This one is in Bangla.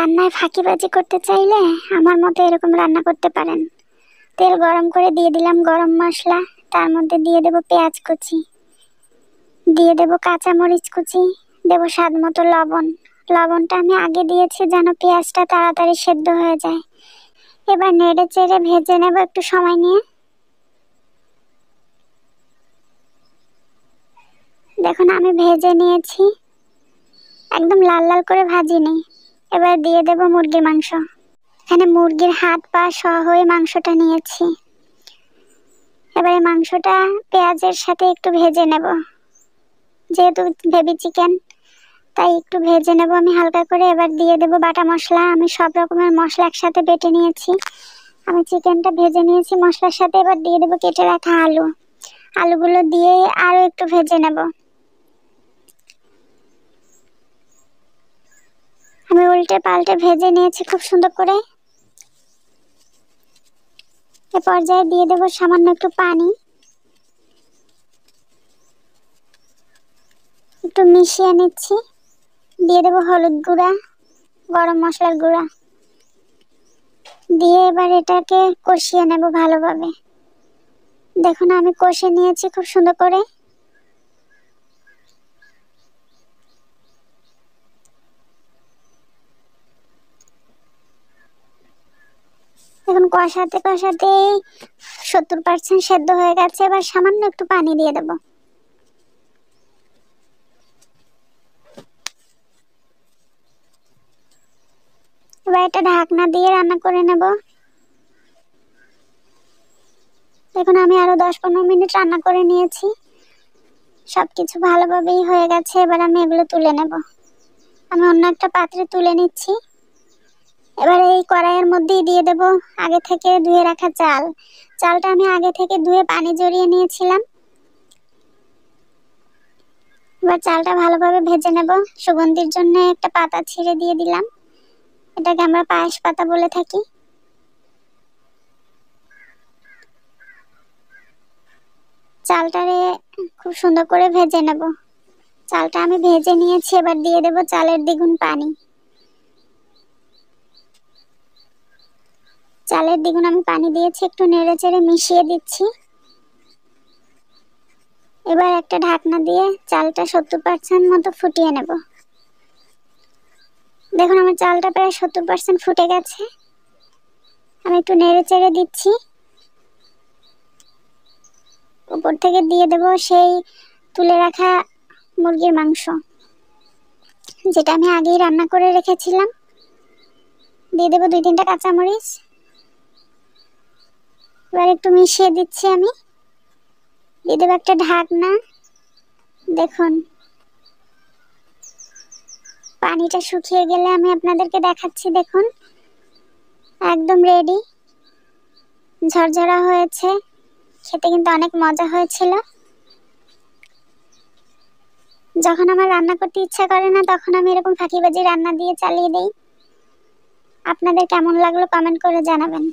রান্নায় ফাঁকিবাজি করতে চাইলে আমার মতো এরকম রান্না করতে পারেন। তেল গরম করে দিয়ে দিলাম গরম মশলা, তার মধ্যে দিয়ে দেব পেঁয়াজ কুচি, দিয়ে দেব কাঁচা মরিচ কুচি, দেব স্বাদ মতো লবণ। লবণটা আমি আগে দিয়েছি যেন পেঁয়াজটা তাড়াতাড়ি সেদ্ধ হয়ে যায়। এবার নেড়ে চেড়ে ভেজে নেব একটু সময় নিয়ে। দেখুন আমি ভেজে নিয়েছি, একদম লাল লাল করে ভাজিনি। এবার দিয়ে দেব মুরগির মাংস। এখানে মুরগির হাত পা সহ মাংসটা নিয়েছি। এবার এই মাংসটা পেঁয়াজের সাথে একটু ভেজে নেব, যেহেতু বেবি চিকেন তাই একটু ভেজে নেব আমি হালকা করে। এবার দিয়ে দেব বাটা মশলা। আমি সব রকমের মশলা একসাথে বেটে নিয়েছি। আমি চিকেনটা ভেজে নিয়েছি মশলার সাথে। এবার দিয়ে দেব কেটে রাখা আলু। আলুগুলো দিয়ে আরো একটু ভেজে নেব। আমি উল্টে পাল্টে ভেজে নিয়েছি খুব সুন্দর করে। এ পর্যায়ে দিয়ে দেব সামান্য একটু পানি, একটু মিশিয়ে নিচ্ছি। দিয়ে দেব হলুদ গুঁড়া, গরম মশলার গুঁড়া দিয়ে এবার এটাকে কষিয়ে নেব ভালোভাবে। দেখুন আমি কষে নিয়েছি খুব সুন্দর করে। দেখুন কষাতে কষাতে 70% সেদ্ধ হয়ে গেছে। এবার সামান্য একটু পানি দিয়ে দেব। এবার এটা ঢাকনা দিয়ে রান্না করে নেব। দেখুন আমি আরো 10-15 মিনিট রান্না করে নিয়েছি, সবকিছু ভালোভাবেই হয়ে গেছে। এবার আমি এগুলো তুলে নেব। আমি অন্য একটা পাত্রে তুলে নিচ্ছি। এবার এই কড়াইয়ের মধ্যেই দিয়ে দেব আগে থেকে ধুয়ে রাখা চাল। চালটা আমি আগে থেকে ধুয়ে পানি ঝরিয়ে নিয়েছিলাম। এবার চালটা ভালোভাবে ভেজে নেব। সুগন্ধির জন্য একটা পাতা ছিঁড়ে দিয়ে দিলাম, এটাকে আমরা পায়েস পাতা বলে থাকি। চালটারে খুব সুন্দর করে ভেজে নেব। চালটা আমি ভেজে নিয়েছি। এবার দিয়ে দেব চালের দ্বিগুণ পানি। চালের দ্বিগুণ আমি পানি দিয়েছি, একটু নেড়ে চেড়ে মিশিয়ে দিচ্ছি। এবার একটা ঢাকনা দিয়ে চালটা 70% মতো ফুটিয়ে নেব। দেখুন আমার চালটা প্রায় 70% ফুটে গেছে। আমি একটু নেড়ে চেড়ে দিচ্ছি। উপর থেকে দিয়ে দেব সেই তুলে রাখা মুরগির মাংস, যেটা আমি আগেই রান্না করে রেখেছিলাম। দিয়ে দেব 2-3টা কাঁচামরিচ। এবার একটু মিশিয়ে দিচ্ছি আমি। দিয়ে দেব একটা ঢাকনা। দেখুন পানিটা শুকিয়ে গেলে আমি আপনাদেরকে দেখাচ্ছি। দেখুন একদম রেডি, ঝরঝরা হয়েছে, খেতে কিন্তু অনেক মজা হয়েছিল। যখন আমার রান্না করতে ইচ্ছা করে না তখন আমি এরকম ফাঁকিবাজি রান্না দিয়ে চালিয়ে দেই। আপনাদের কেমন লাগলো কমেন্ট করে জানাবেন।